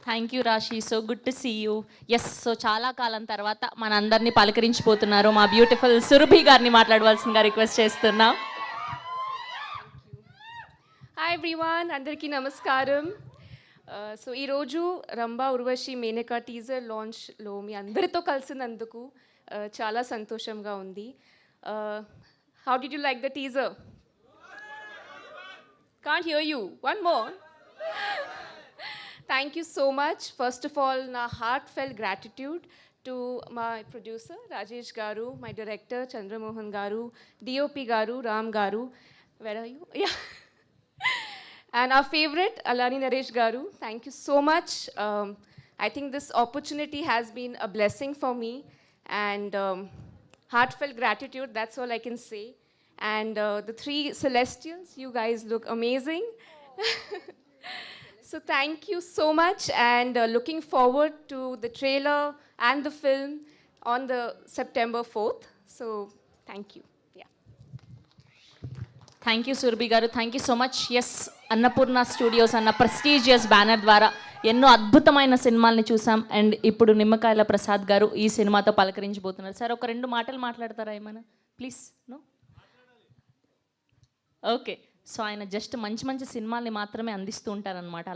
Thank you Rashi. So good to see you. Yes, so చాలా కాలం తర్వాత మనందరినీ పలకరించిపోతున్నారు మా బ్యూటిఫుల్ సురభి గారిని మాట్లాడవలసిందిగా రిక్వెస్ట్ చేస్తున్నాం. హాయ్ ఎవ్రీవన్, అందరికీ నమస్కారం. సో ఈరోజు రంభా ఉర్వశి మేనకా టీజర్ లాంచ్లో మీ అందరితో కలిసినందుకు చాలా సంతోషంగా ఉంది. How did you like the teaser? Can't hear you. One more. Thank you so much. First of all, na heartfelt gratitude to my producer Rajesh Garu, my director Chandra Mohan Garu, DOP Garu, Ram Garu. Where are you? Yeah. And our favorite Alani Naresh Garu. Thank you so much. I think this opportunity has been a blessing for me, and heartfelt gratitude. That's all I can say. And the three celestials, you guys look amazing. So thank you so much, and looking forward to the trailer and the film on the September 4th. So thank you. Yeah. Thank you Surabhi garu. Thank you so much. Yes, Annapurna studios అన్న prestigious banner ద్వారా ఎన్నో అద్భుతమైన సినిమాల్ని చూసాం. And ఇప్పుడు నిమ్మకాయల ప్రసాద్ గారు ఈ సినిమాతో పలకరించబోతున్నారు. సార్, ఒక 2 మాటలు మాట్లాడతారా ఏమైనా ప్లీజ్? No, okay. సో ఆయన జస్ట్ మంచి మంచి సినిమాల్ని మాత్రమే అందిస్తూ ఉంటారనమాట.